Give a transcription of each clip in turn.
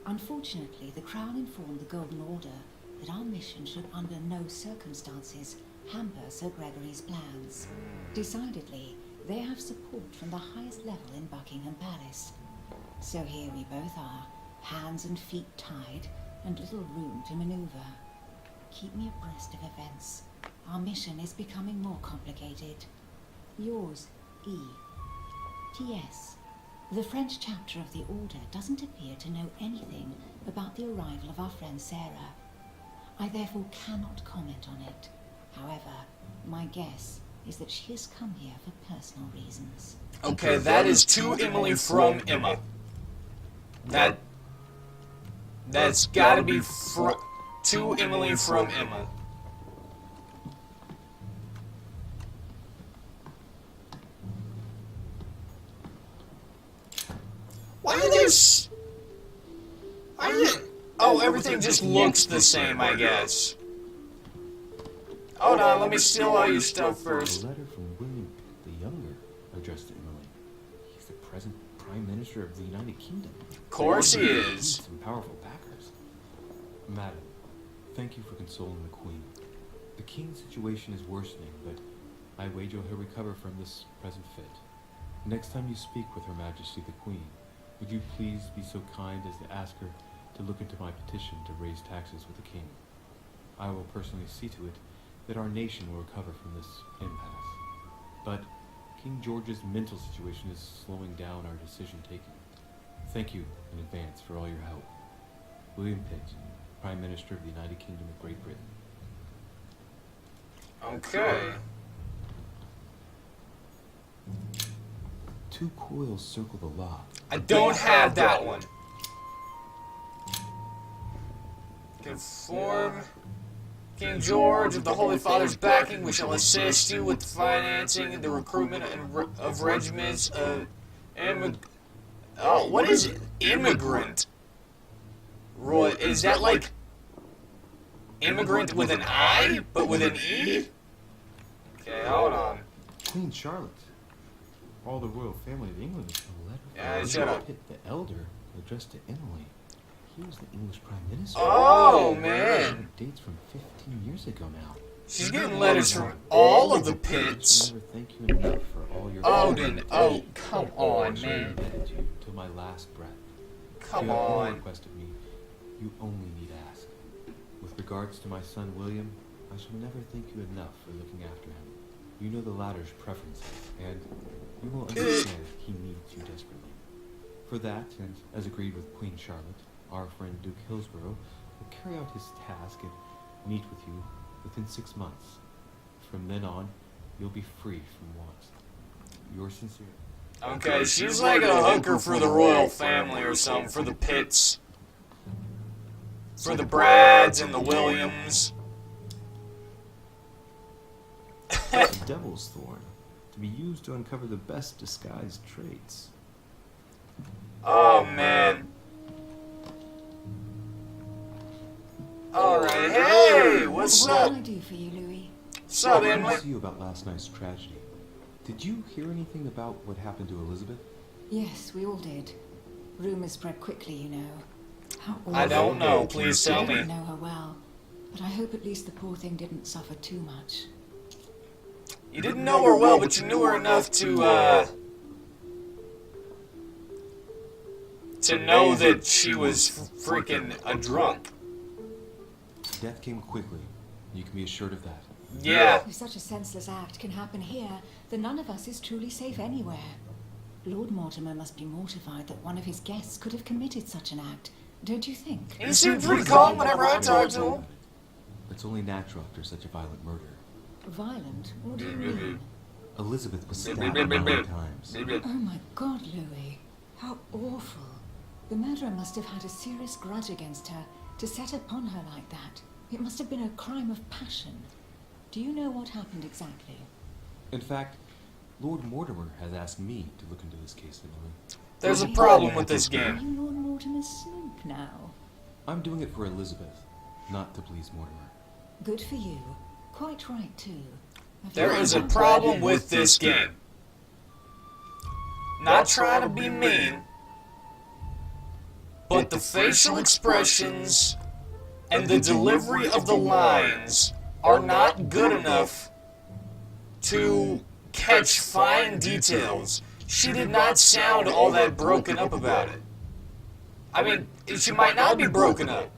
Unfortunately, the Crown informed the Golden Order that our mission should under no circumstances hamper Sir Gregory's plans. Decidedly, they have support from the highest level in Buckingham Palace. So here we both are, hands and feet tied, and little room to maneuver. Keep me abreast of events. Our mission is becoming more complicated. Yours, E. T.S. The French chapter of the Order doesn't appear to know anything about the arrival of our friend Sarah. I therefore cannot comment on it. However, my guess is that she has come here for personal reasons. Okay, that is to Emily from Emma. That's gotta be to Emily from Emma. Why are there oh, everything just looks the same, I guess. Hold on, let me steal all your stuff first. A letter from William the Younger addressed to Emily. He's the present Prime Minister of the United Kingdom. Of course he is. Some powerful backers. Madam, thank you for consoling the Queen. The King's situation is worsening, but I wager he'll recover from this present fit. Next time you speak with Her Majesty the Queen, would you please be so kind as to ask her to look into my petition to raise taxes with the King? I will personally see to it that our nation will recover from this impasse. But King George's mental situation is slowing down our decision-taking. Thank you in advance for all your help. William Pitt, Prime Minister of the United Kingdom of Great Britain. Okay. 2 coils circle the lock. I don't have that one. Conform King George of the Holy Father's backing, we shall assist you with financing and the recruitment of regiments of oh, what is it? Immigrant? Roy, is that like immigrant with an I, but with an E? Okay, hold on. Queen Charlotte. All the royal family of England is a letter Yeah, from shut up. Pitt the Elder addressed to Emily. He was the English Prime Minister. Oh, man. It dates from 15 years ago now. She's getting letters from all of the Pitts. I'll never thank you enough for all your Odin, oh, come on, I'll show you man. gratitude till my last breath. Come If you have any on. request of me, you only need ask. With regards to my son William, I shall never thank you enough for looking after him. You know the latter's preferences, and you will understand he needs you desperately. For that, and as agreed with Queen Charlotte, our friend Duke Hillsborough will carry out his task and meet with you within 6 months. From then on, you'll be free from want. Yours sincerely. Okay, she's like a hooker for the royal family or something, for the Pitts. For the Brads and the Williams. The Devil's Thorn, to be used to uncover the best disguised traits. Oh, man. Alright, hey, what's What up? can I do for you, Louis? What's up, I Emily? want to see you about last night's tragedy. Did you hear anything about what happened to Elizabeth? Yes, we all did. Rumors spread quickly, you know. How I don't awful. know, please tell I me. don't know her well, but I hope at least the poor thing didn't suffer too much. You didn't know her well, but you knew her enough to know that she was freaking a drunk. Death came quickly. You can be assured of that. Yeah. If such a senseless act can happen here, then none of us is truly safe anywhere. Lord Mortimer must be mortified that one of his guests could have committed such an act, don't you think? He seemed pretty calm whenever I talked to him. It's only natural after such a violent murder. Violent? What do you mean? Elizabeth was stabbed 9 times. Oh my God, Louis. How awful. The murderer must have had a serious grudge against her to set upon her like that. It must have been a crime of passion. Do you know what happened exactly? In fact, Lord Mortimer has asked me to look into this case, Emily. There's a problem with this Are game. you Lord Mortimer's snoop now? I'm doing it for Elizabeth, not to please Mortimer. Good for you. Quite right, too. There is a problem with this game. Not trying to be mean, but the facial expressions and the delivery of the lines are not good enough to catch fine details. She did not sound all that broken up about it. I mean, she might not be broken up,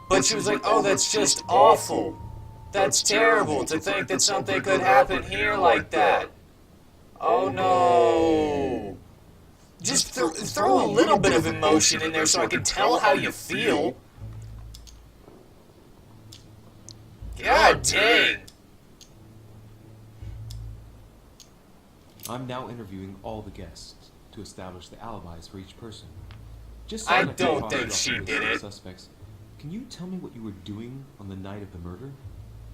but she was like, oh, that's just awful. That's terrible to think that something could happen here like that. Oh no. Just throw a little bit of emotion in there so I can tell how you feel. God dang. I'm now interviewing all the guests to establish the alibis for each person. Just so I that I can don't cross think it off she the list did of it. Suspects. Can you tell me what you were doing on the night of the murder?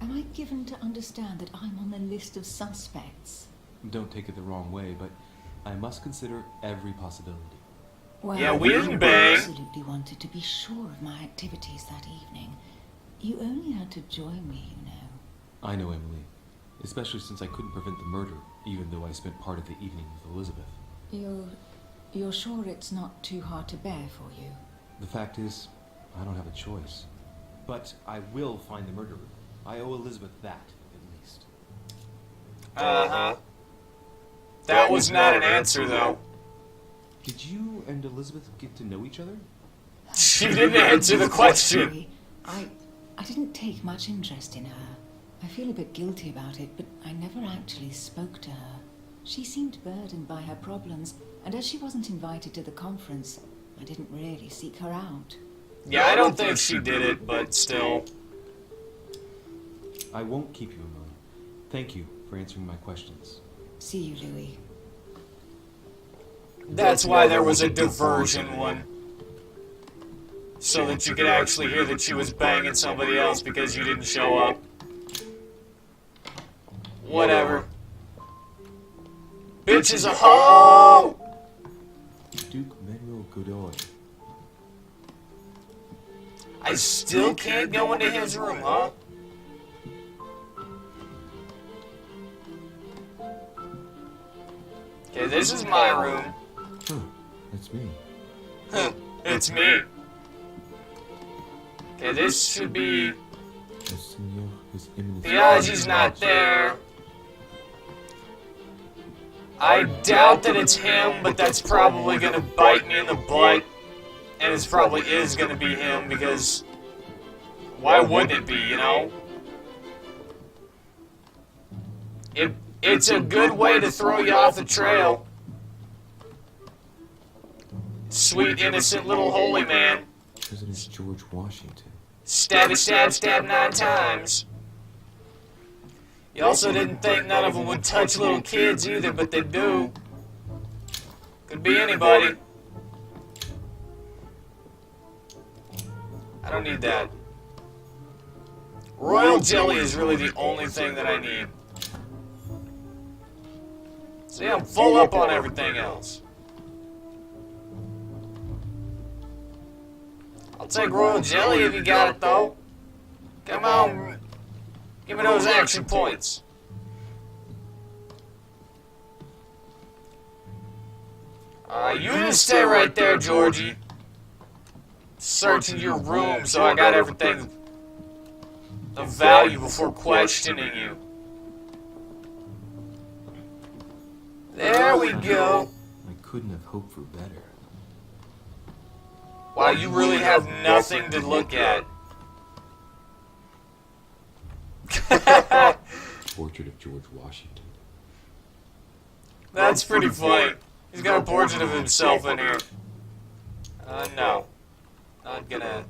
Am I given to understand that I'm on the list of suspects? Don't take it the wrong way, but I must consider every possibility. Well, Yeah, we didn't I bang. absolutely wanted to be sure of my activities that evening. You only had to join me, you know. I know, Emily. Especially since I couldn't prevent the murder, even though I spent part of the evening with Elizabeth. You're sure it's not too hard to bear for you? The fact is, I don't have a choice. But I will find the murderer. I owe Elizabeth that, at least. Uh-huh. That was not an answer, though. Did you and Elizabeth get to know each other? She didn't answer the question. I didn't take much interest in her. I feel a bit guilty about it, but I never actually spoke to her. She seemed burdened by her problems, and as she wasn't invited to the conference, I didn't really seek her out. Yeah, I don't think she did it, but still. I won't keep you, Emily. Thank you for answering my questions. See you, Louis. That's why there was a diversion one. So that you could actually hear that she was banging somebody else because you didn't show up. Whatever. Bitch is a hoe! Duke Manuel Godoy. I still can't go into his room, huh? Okay, this is my room. Huh, that's me. Huh, it's me. Okay, this should be... El Señor, His Eminence. Biaggi's not there. I doubt that it's him, but that's probably gonna bite me in the butt. And it probably is gonna be him, because... why wouldn't it be, you know? It's a good way to throw you off the trail. Sweet, innocent little holy man. President George Washington. Stabby, stab, stab 9 times. You also didn't think none of them would touch little kids either, but they do. Could be anybody. I don't need that. Royal jelly is really the only thing that I need. See, I'm full up on everything else. I'll take royal jelly if you got it, though. Come on. Give me those action points. You just stay right there, Georgie. Searching your room so I got everything of value before questioning you. There we go. I couldn't have hoped for better. Wow, you really have nothing to look at. Portrait of George Washington. That's pretty funny. He's got a portrait of himself in here. No. Not gonna...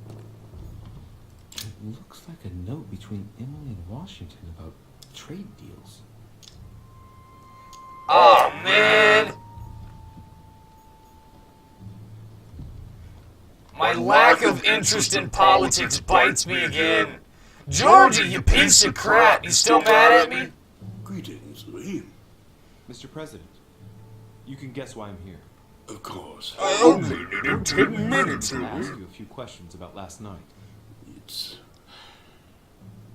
It looks like a note between Emily and Washington about trade deals. Oh, man! My lack of interest in politics bites me again. Georgie, you piece of crap! You still mad at me? Greetings, Lee. Mr. President, you can guess why I'm here. Of course. I only needed 10 minutes. To ask you a few questions about last night. It's...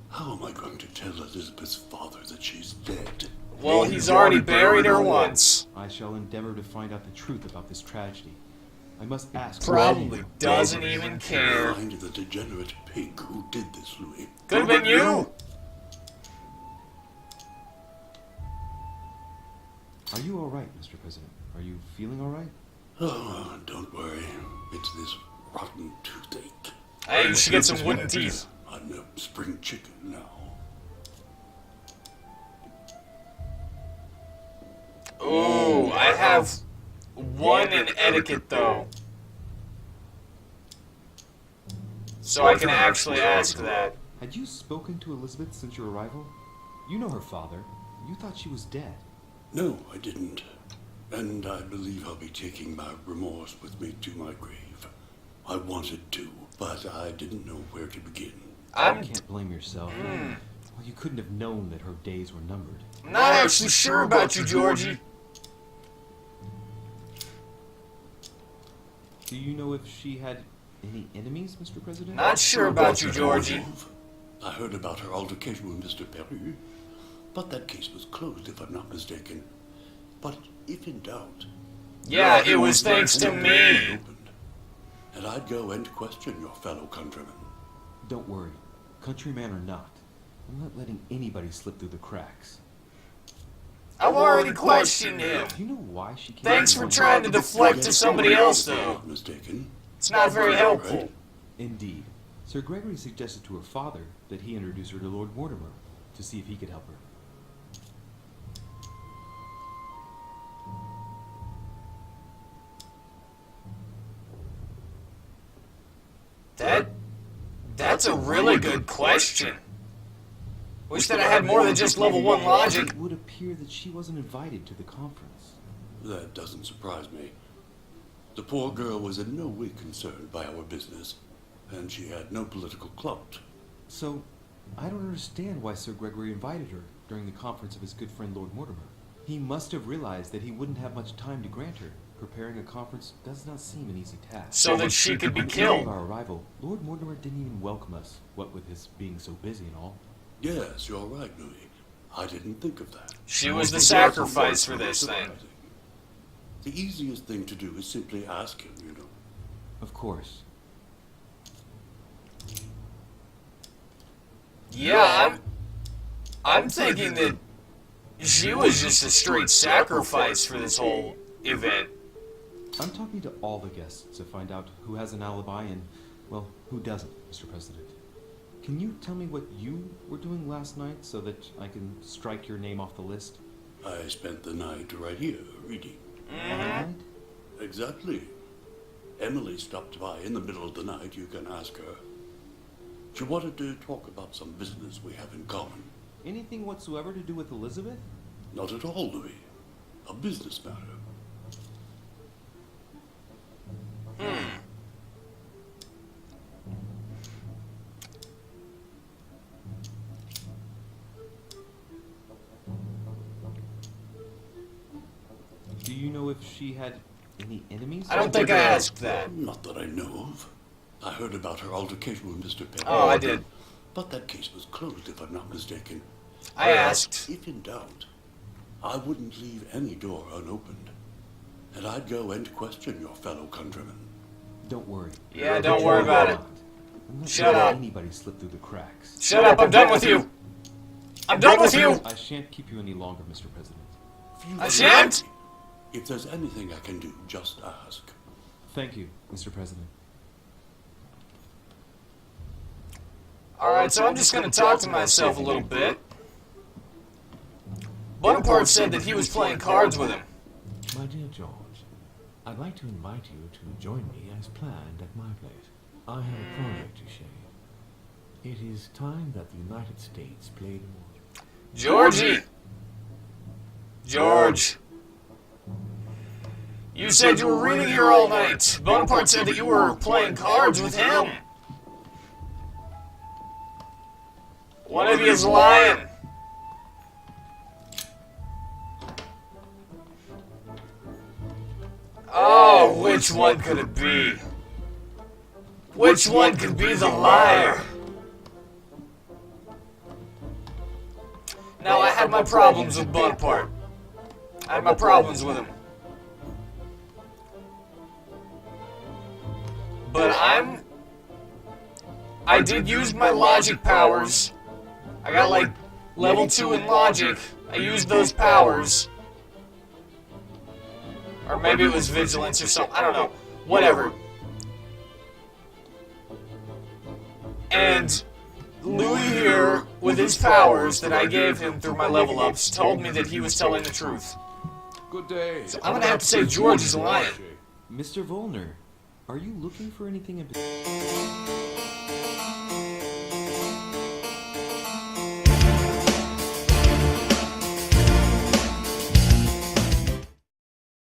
How am I going to tell Elizabeth's father that she's dead? Well, he's already buried her once. I shall endeavor to find out the truth about this tragedy. I must ask. Probably doesn't even care. Find the degenerate pig who did this, Louis. Could have been you. Are you all right, Mr. President? Are you feeling all right? Oh, don't worry. It's this rotten toothache. Hey, you should get some wooden teeth. I'm no spring chicken now. Ooh, I have one in etiquette though. So I can actually ask that. Had you spoken to Elizabeth since your arrival? You know her father. You thought she was dead. No, I didn't. And I believe I'll be taking my remorse with me to my grave. I wanted to, but I didn't know where to begin. You can't blame yourself. Well, you couldn't have known that her days were numbered. I'm not actually sure about you, Georgie. Do you know if she had any enemies, Mr. President? Not sure about you, Georgie. I heard about her altercation with Mr. Perry, but that case was closed, if I'm not mistaken. But if in doubt... Yeah, it was thanks to me. Opened, and I'd go and question your fellow countrymen. Don't worry. Countryman or not, I'm not letting anybody slip through the cracks. I've already questioned him. Do you know why she came? Thanks for trying to deflect to somebody else, though. Mistaken. It's not very helpful. Indeed. Sir Gregory suggested to her father that he introduce her to Lord Mortimer to see if he could help her. That's a really good question. Wish that I had more than just level 1 logic. It would appear that she wasn't invited to the conference. That doesn't surprise me. The poor girl was in no way concerned by our business, and she had no political clout. So, I don't understand why Sir Gregory invited her during the conference of his good friend Lord Mortimer. He must have realized that he wouldn't have much time to grant her. Preparing a conference does not seem an easy task. So that she could be On the day killed. of our arrival, Lord Mortimer didn't even welcome us, what with his being so busy and all. Yes, you're right, Louis. I didn't think of that. She was the sacrifice for this thing. The easiest thing to do is simply ask him, you know. Of course. Yeah, I'm thinking that she was just a straight sacrifice for this whole event. I'm talking to all the guests to find out who has an alibi and, well, who doesn't, Mr. President. Can you tell me what you were doing last night so that I can strike your name off the list? I spent the night right here, reading. All right? Exactly. Emily stopped by in the middle of the night, you can ask her. She wanted to talk about some business we have in common. Anything whatsoever to do with Elizabeth? Not at all, Louis. A business matter. Do you know if she had any enemies? I don't think I asked that. Not that I know of. I heard about her altercation with Mr. Perry. Oh, I did. But that case was closed, if I'm not mistaken. I asked. If in doubt, I wouldn't leave any door unopened. And I'd go and question your fellow countrymen. Don't worry. Yeah, don't worry about it. I'm not Shut letting up. anybody slip through the cracks. Shut up, I'm done with you. I'm done with you. I shan't keep you any longer, Mr. President. I shan't. If there's anything I can do, just ask. Thank you, Mr. President. Alright, so I'm just going to talk to myself a little bit. Bonaparte said that he was playing cards with him. My dear George, I'd like to invite you to join me as planned at my place. I have a project to show you. It is time that the United States played more. Georgie! George! You said you were reading here all night. Bonaparte said that you were playing cards with him. One of you is lying. Oh, which one could it be? Which one could be the liar? Now, I had my problems with Bonaparte. I had my problems with him. But I did use my logic powers. I got like level 2 in logic. I used those powers. Or maybe it was vigilance or something. I don't know. Whatever. And Louis here, with his powers that I gave him through my level ups, told me that he was telling the truth. Good day. So I'm gonna have to say George is lying. Mr. Volner, are you looking for anything in particular?